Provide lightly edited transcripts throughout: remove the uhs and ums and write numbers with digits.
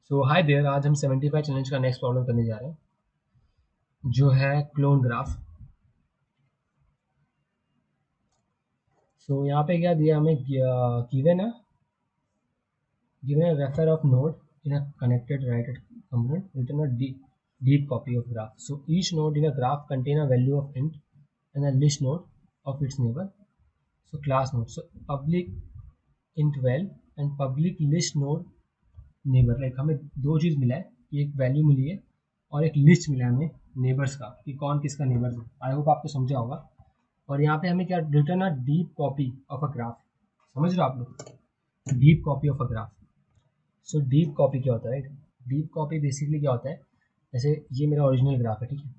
So hi there, आज हम 75 challenge का नेक्स्ट प्रॉब्लम करने जा रहे हैं जो है क्लोन ग्राफ। सो यहाँ पे क्या दिया हमें, given a refer of node in a connected right component, return a deep copy of graph. So each node in a graph contain a value of int and a list node of its neighbor. So class node, so public int val and public list node neighbour, like हमें दो चीज़ मिला है, एक value मिली है और एक list मिला है हमें नेबर्स का कि कौन किसका नेबर्स है। आई होप आपको समझा होगा। और यहाँ पे हमें क्या return a deep copy of a graph, समझ रहे हो आप लोग, deep copy of a graph. So deep copy क्या होता है, राइट? डीप कॉपी बेसिकली क्या होता है, जैसे ये मेरा ओरिजिनल ग्राफ है, ठीक है,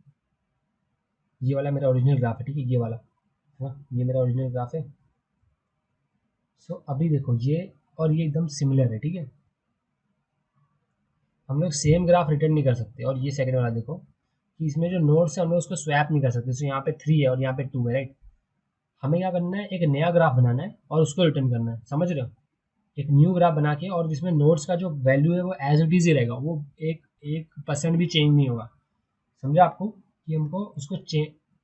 ये वाला मेरा ओरिजिनल ग्राफ है, ठीक है, ये वाला है ना, ये मेरा ओरिजिनल ग्राफ है। सो अभी देखो ये और ये एकदम सिमिलर है, ठीक है, हम लोग सेम ग्राफ रिटर्न नहीं कर सकते। और ये सेकंड वाला देखो कि इसमें जो नोड्स है हम लोग उसको स्वैप नहीं कर सकते। तो यहाँ पे 3 है और यहाँ पे 2 है, राइट? हमें क्या करना है, एक नया ग्राफ बनाना है और उसको रिटर्न करना है, समझ रहे हो? एक न्यू ग्राफ बना के, और जिसमें नोड्स का जो वैल्यू है वो एज इट इज ही रहेगा, वो एक एक परसेंट भी चेंज नहीं होगा। समझा आपको कि हमको उसको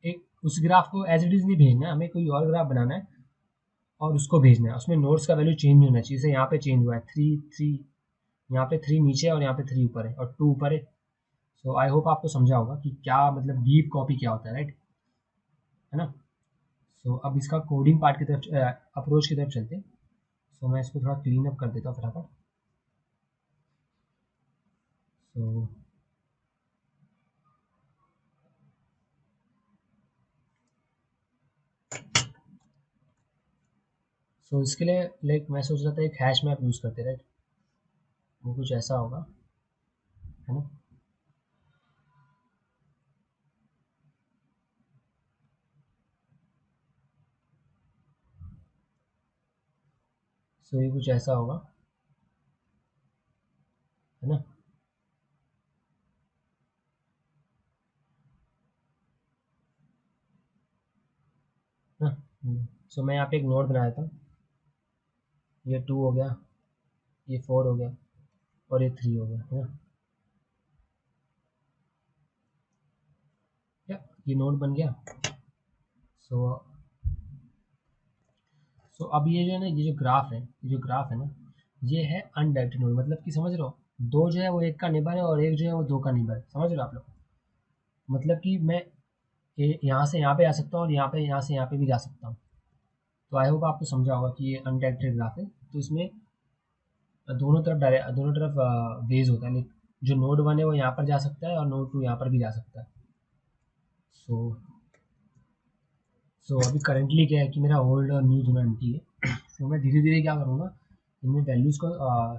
एक उस ग्राफ को एज इट इज नहीं भेजना है, हमें कोई और ग्राफ बनाना है और उसको भेजना है, उसमें नोड्स का वैल्यू चेंज नहीं होना चाहिए। जैसे यहाँ पे चेंज हुआ है 3 3, यहाँ पे 3 नीचे है और यहाँ पे 3 ऊपर है और 2 ऊपर है। सो आई होप आपको समझा होगा कि क्या मतलब डीप कॉपी क्या होता है, राइट? है ना? सो अब इसका कोडिंग पार्ट की तरफ, अप्रोच की तरफ चलते हैं। सो मैं इसको थोड़ा क्लीन अप कर देता हूँ फटाफट। सो इसके लिए लाइक मैं सोच रहा था एक हैश मैप यूज़ करते, राइट? वो कुछ ऐसा होगा, है ना? ये कुछ ऐसा होगा, है ना? ना मैं यहाँ पे एक नोड बनाया था, ये 2 हो गया, ये 4 हो गया और ये 3 हो गया, है ना? या ये नोड बन गया। सो अब ये जो है ना, ये जो ग्राफ है, ना, ये है अनडायरेक्टेड नोड, मतलब कि समझ रहे हो, दो जो है वो एक का नेबर है और एक जो है वो दो का नेबर है, समझ रहे हो आप लोग? मतलब कि मैं यहाँ से यहाँ पे आ सकता हूँ और यहाँ से यहाँ पे भी जा सकता हूँ। तो आई होप आपको समझा होगा कि ये अनडायरेक्टेड ग्राफ है। तो इसमें दोनों तरफ वेज होता है, लाइक जो नोड 1 है वो यहाँ पर जा सकता है और नोड 2 यहाँ पर भी जा सकता है। सो अभी करंटली क्या है कि मेरा ओल्ड और न्यू दोनों एम्प्टी है। तो मैं धीरे धीरे क्या करूँगा, इनमें वैल्यूज़ को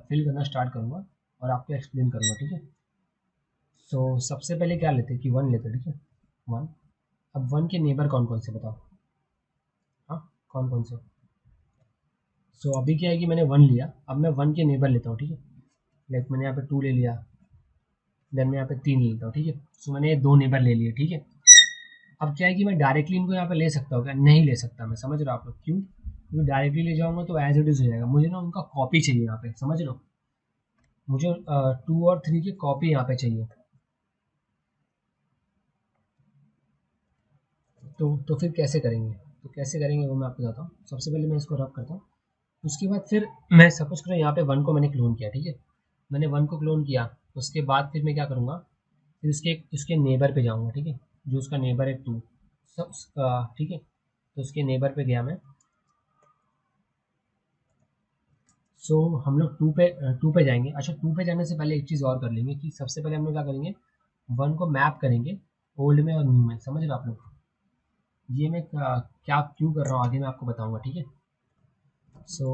फिल करना स्टार्ट करूँगा और आपको एक्सप्लेन करूँगा, ठीक है? सबसे पहले क्या लेते हैं कि 1 लेते हैं, ठीक है, 1। अब 1 के नेबर कौन कौन से बताओ, हाँ, कौन कौन से? अभी क्या है कि मैंने 1 लिया, अब मैं 1 के नेबर लेता हूँ, ठीक है। लाइक मैंने यहाँ पे 2 ले लिया, देन मैं यहाँ पे 3 ले लेता हूँ, ठीक है। मैंने ये 2 नेबर ले लिए, ठीक है। अब क्या है कि मैं डायरेक्टली इनको यहाँ पे ले सकता हूँ क्या? नहीं ले सकता मैं, समझ रहा हूँ आप लोग, क्यों? क्योंकि डायरेक्टली ले जाऊँगा तो एज इट इज हो जाएगा, मुझे ना उनका कॉपी चाहिए यहाँ पे, समझ रहे हो? मुझे 2 और 3 की कॉपी यहाँ पे चाहिए। तो फिर कैसे करेंगे? वो मैं आपको बताता हूँ। सबसे पहले मैं इसको रब करता हूँ, उसके बाद फिर मैं सपोज करो यहाँ पे 1 को मैंने क्लोन किया, ठीक है। मैंने 1 को क्लोन किया, उसके बाद फिर मैं क्या करूँगा, फिर उसके नेबर पे जाऊँगा, ठीक है, जो उसका नेबर है 2, ठीक है। तो उसके नेबर पे गया मैं। हम लोग 2 पे जाएंगे। अच्छा, 2 पे जाने से पहले एक चीज़ और कर लेंगे कि सबसे पहले हम लोग क्या करेंगे, 1 को मैप करेंगे ओल्ड में और न्यू में, समझ रहे हो आप लोग? ये मैं क्या क्यों कर रहा हूँ आगे मैं आपको बताऊँगा, ठीक है।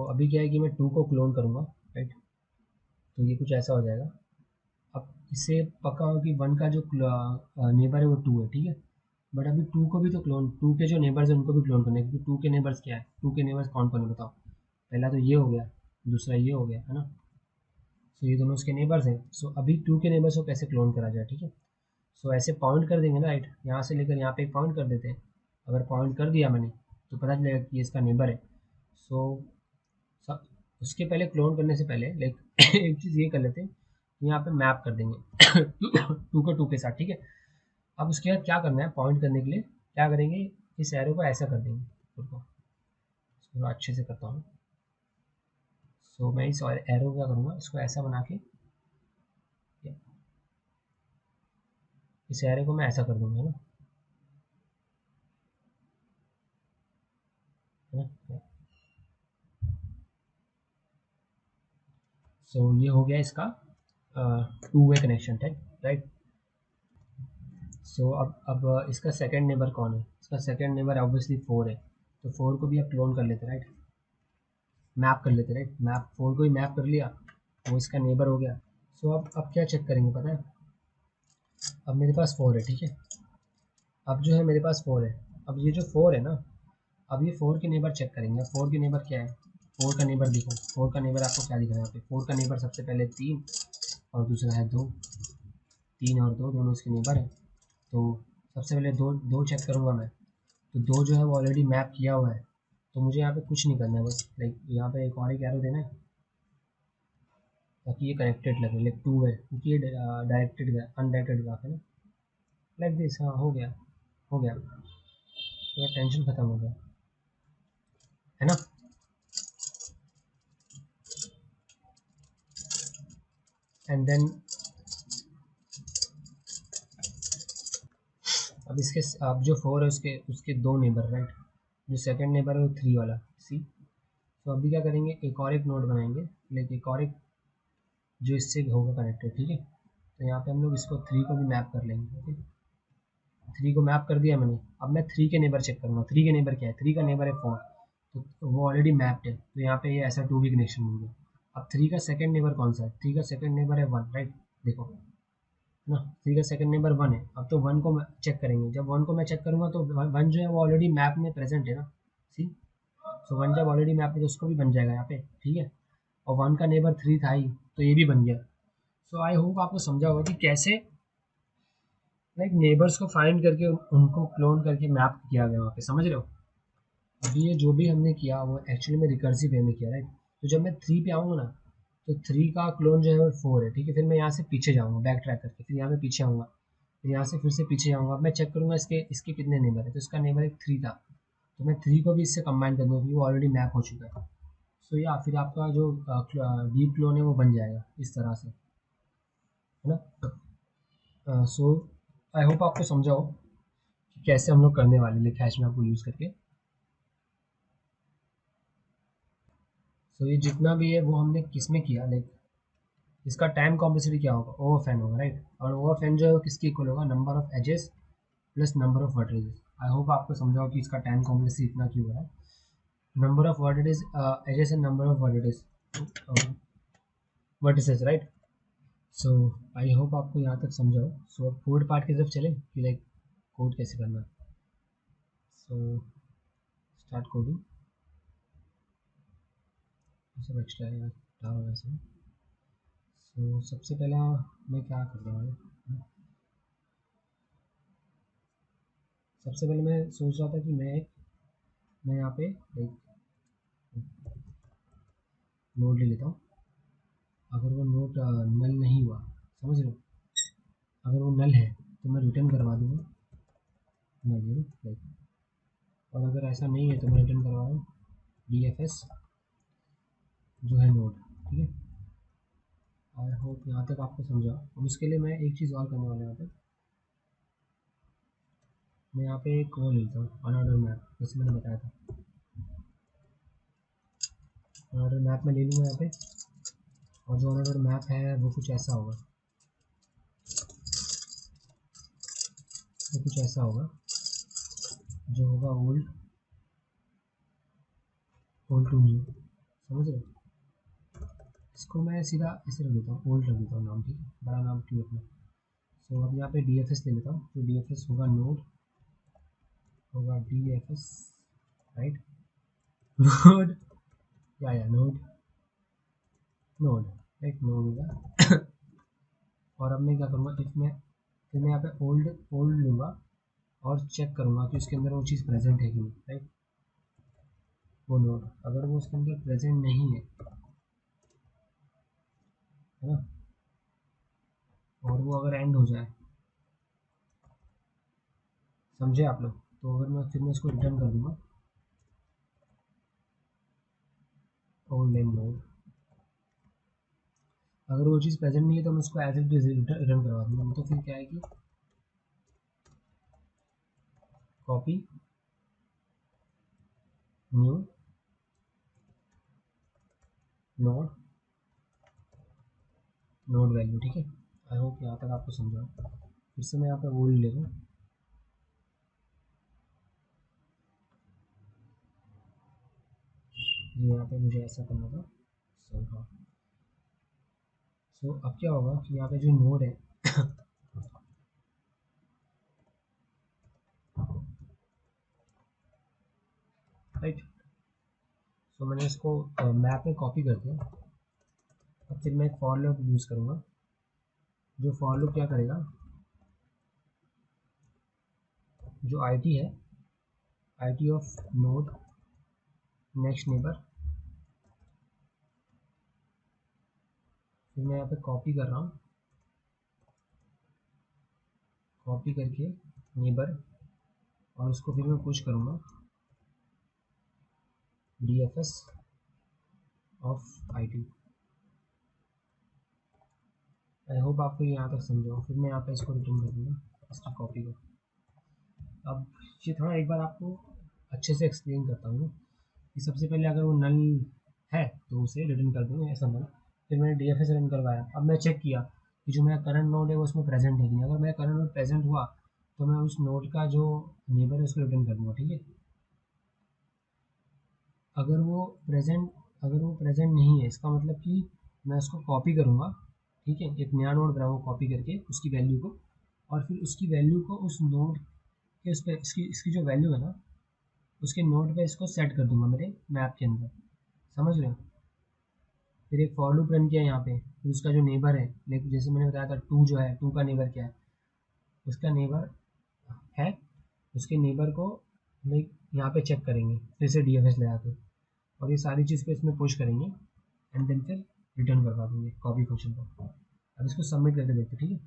अभी क्या है कि मैं 2 को क्लोन करूँगा, राइट? तो ये कुछ ऐसा हो जाएगा। अब इससे पक्का हो कि 1 का जो नेबर है वो 2 है, ठीक है। बट अभी 2 को भी तो क्लोन, 2 के जो नेबर्स हैं उनको भी क्लोन करना है, क्योंकि 2 के नेबर्स क्या है, 2 के नेबर्स कौन कौन है बताओ? पहला तो ये हो गया, दूसरा ये हो गया, है ना? ये दोनों उसके नेबर्स हैं। अभी 2 के नेबर्स को कैसे क्लोन करा जाए, ठीक है। ऐसे पॉइंट कर देंगे ना, राइट, यहाँ से लेकर यहाँ पे एक पॉइंट कर देते हैं। अगर पॉइंट कर दिया मैंने तो पता चलेगा कि ये इसका नेबर है। सो उसके पहले क्लोन करने से पहले लाइक एक चीज़ ये कर लेते हैं यहाँ पे मैप कर देंगे टू को टू के साथ, ठीक है। अब उसके बाद क्या करना है, पॉइंट करने के लिए क्या करेंगे, इस एरो को ऐसा कर देंगे, थोड़ा अच्छे से करता हूँ। सो मैं इस एरो क्या करूँगा, इसको ऐसा बना के इस एरो को मैं ऐसा कर दूंगा, है ना। सो ये हो गया इसका टू वे कनेक्शन, राइट। सो अब इसका सेकंड नेबर कौन है, इसका सेकंड नेबर ऑब्वियसली 4 है, तो 4 को भी अब क्लोन कर लेते, राइट, मैप कर लेते, राइट। मैप 4 को ही मैप कर लिया, वो इसका नेबर हो गया। सो अब क्या चेक करेंगे पता है, अब मेरे पास 4 है, ठीक है। अब जो है मेरे पास 4 है, अब ये जो 4 है ना, अब ये 4 के नेबर चेक करेंगे। 4 के नेबर क्या है, 4 का नेबर देखो, 4 का नेबर आपको क्या दिख रहा है यहाँ पे, 4 का नेबर सबसे पहले 3 और दूसरा है 2, 3 और 2 दोनों इसके नेबर है। तो सबसे पहले दो दो चेक करूँगा मैं, तो 2 जो है वो ऑलरेडी मैप किया हुआ है, तो मुझे यहाँ पे कुछ नहीं करना है, बस लाइक यहाँ पे एक और एक एरो देना है ताकि ये कनेक्टेड लगे, लाइक 2 है क्योंकि ये डायरेक्टेड अनडायरेक्टेड ग्राफ है ना, लाइक दिस। हाँ हो गया, हो गया, तो टेंशन खत्म हो गया, है ना। एंड देन अब इसके अब जो 4 है उसके उसके 2 नेबर, राइट, जो सेकंड नेबर है वो 3 वाला, सी। तो अभी क्या करेंगे, एक और एक नोड बनाएंगे, लाइक एक और एक जो इससे होगा कनेक्टेड, ठीक है। तो यहाँ पे हम लोग इसको 3 को भी मैप कर लेंगे, ओके। 3 को मैप कर दिया मैंने, अब मैं 3 के नेबर चेक करूँगा। 3 के नेबर क्या है, 3 का नेबर है 4, तो वो ऑलरेडी मैप्ड है, तो यहाँ पे ये ऐसा 2 भी कनेक्शन मिल गया। अब 3 का सेकंड नेबर कौन सा है, 3 का सेकंड नेबर है 1, राइट, देखो ना, 3 का सेकंड नेबर 1 है। अब तो 1 को चेक करेंगे, जब 1 को मैं चेक करूँगा तो 1 जो है वो ऑलरेडी मैप में प्रेजेंट है ना, सी। सो 1 जब ऑलरेडी मैप में तो उसको भी बन जाएगा यहाँ पे, ठीक है। और 1 का नेबर 3 था ही, तो ये भी बन गया। सो आई होप आपको समझा होगा कि कैसे लाइक नेबर्स को फाइंड करके उनको क्लोन करके मैप किया गया वहाँ पे, समझ रहे हो। अभी ये जो भी हमने किया वो एक्चुअली में रिकर्सिव वे में किया, राइट। तो जब मैं 3 पे आऊँगा ना, तो 3 का क्लोन जो है वो 4 है, ठीक है। फिर मैं यहाँ से पीछे जाऊँगा बैक ट्रैक करके, फिर यहाँ पे पीछे आऊँगा, फिर यहाँ से फिर से पीछे जाऊँगा। अब मैं चेक करूँगा इसके कितने नेबर है, तो इसका नेबर एक 3 था, तो मैं 3 को भी इससे कंबाइन कर दूँगा क्योंकि वो ऑलरेडी मैप हो चुका है। सो या फिर आपका जो डीप क्लोन है वो बन जाएगा इस तरह से, है ना। सो आई होप आपको समझा हो कि कैसे हम लोग करने वाले हैं हैश मैप को यूज़ करके। सो ये जितना भी है वो हमने किस में किया, लाइक इसका टाइम कॉम्प्लेक्सिटी क्या होगा, ओवर फैन होगा, राइट। और ओवर फैन जो है वो किसके इक्वल होगा, number of edges plus number of vertices. I hope आपको समझाओ कि इसका टाइम कॉम्प्लेक्सिटी इतना क्यों है, number of vertices edges and number of vertices, right. So I hope आपको यहाँ तक समझाओ। सो अब कोड पार्ट की तरफ चले कि लाइक कोड कैसे करना है। सो स्टार्ट कोडिंग, सब एक्स्ट्रा है डाल वैसे। सो सबसे पहला मैं क्या कर रहा हूँ, सबसे पहले मैं सोच रहा था कि मैं यहाँ पे एक नोड ले लेता हूँ। अगर वो नोड नल नहीं हुआ, समझ लो, अगर वो नल है तो मैं रिटर्न करवा दूँगा नल, ये लाइक। और अगर ऐसा नहीं है तो मैं रिटर्न करवा दूँ DFS जो है नोड, ठीक है। आई होप यहाँ तक आपको समझा। अब उसके लिए मैं एक चीज़ और करने वाला हूँ यहाँ पे, मैं यहाँ पे एक वो लेता हूँ अनऑर्डर मैप, जैसे मैंने बताया था। अनऑर्डर मैप में ले लूँगा यहाँ पे, और जो अनऑर्डर मैप है वो कुछ ऐसा होगा, वो कुछ ऐसा होगा जो होगा ओल्ड ओल्ड टू न्यू, समझ रहे हो। इसको मैं सीधा ऐसे रख देता हूँ, ओल्ड रख देता हूँ नाम, ठीक है, बड़ा नाम क्यों रखना। सो अब यहाँ पे DFS ले लेता हूँ, तो DFS होगा नोड, होगा DFS, राइट। नोड या नोड नोड, राइट, नोड होगा। और अब मैं क्या करूँगा, इफ मैं फिर मैं यहाँ पे ओल्ड ओल्ड लूँगा और चेक करूँगा कि उसके अंदर वो चीज़ प्रेजेंट है कि नहीं, राइट। वो नोड अगर वो उसके अंदर प्रेजेंट नहीं है, है ना, और वो अगर एंड हो जाए, समझे आप लोग, तो अगर मैं इसको रिटर्न कर दूंगा ओल्ड नेम नोड, अगर वो चीज़ प्रेजेंट नहीं है तो मैं उसको एज इट इज रिटर्न करवा दूंगा। तो फिर क्या है कि copy new node node value, ठीक है। आई होप यहाँ तक आपको समझा। फिर से मैं यहाँ पे ओल्ड ले लूँ, ये यहाँ पे मुझे ऐसा करना था। सो हाँ, सो अब क्या होगा कि यहाँ पे जो नोड है राइट, सो मैंने इसको मैप में कॉपी कर दिया। अब फिर मैं एक फॉर लूप यूज़ करूँगा। जो फॉर लूप क्या करेगा, जो आईटी है, IT of node next neighbour, फिर मैं यहाँ पे कॉपी कर रहा हूँ, कॉपी करके नेबर, और उसको फिर मैं पुश करूँगा DFS of IT. I hope आपको यहाँ तक समझा। फिर मैं यहाँ पे इसको रिटर्न कर दूँगा, इसकी कॉपी को। अब ये थोड़ा एक बार आपको अच्छे से एक्सप्लेन करता हूँ कि सबसे पहले अगर वो नल है तो उसे रिटर्न कर दूँगा ऐसा नल। फिर मैंने DFS रन करवाया, अब मैं चेक किया कि जो मेरा करंट नोड है वो उसमें प्रेजेंट है कि नहीं। अगर मेरा करंट नोड प्रेजेंट हुआ तो मैं उस नोड का जो नेबर है उसको रिटर्न कर दूँगा, ठीक है। अगर वो प्रेजेंट नहीं है, इसका मतलब कि मैं उसको कॉपी करूँगा, ठीक है, एक नया नोड बनाऊँगा कॉपी करके उसकी वैल्यू को, और फिर उसकी वैल्यू को उस नोड के उस पर इसकी इसकी जो वैल्यू है ना उसके नोड पे इसको सेट कर दूंगा मेरे मैप के अंदर, समझ रहे हो। फिर एक फॉर लूप रन किया यहाँ पे, फिर उसका जो नेबर है, लेकिन जैसे मैंने बताया था टू जो है, टू का नेबर क्या है, उसका नेबर है, उसके नेबर को लाइक यहाँ पे चेक करेंगे फिर से DFS लगा के, और ये सारी चीज़ को इसमें पुश करेंगे एंड देन फिर रिटर्न करवा देंगे कॉपी फंक्शन को। अब इसको सबमिट करके देखते, ठीक है।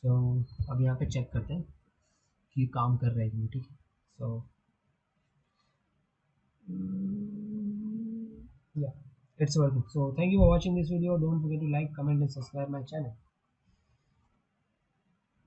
सो अब यहाँ पे चेक करते हैं कि काम कर रहा है कि नहीं, ठीक है। सो yeah, it's working. So thank you for watching this video. Don't forget to like, comment and subscribe my channel.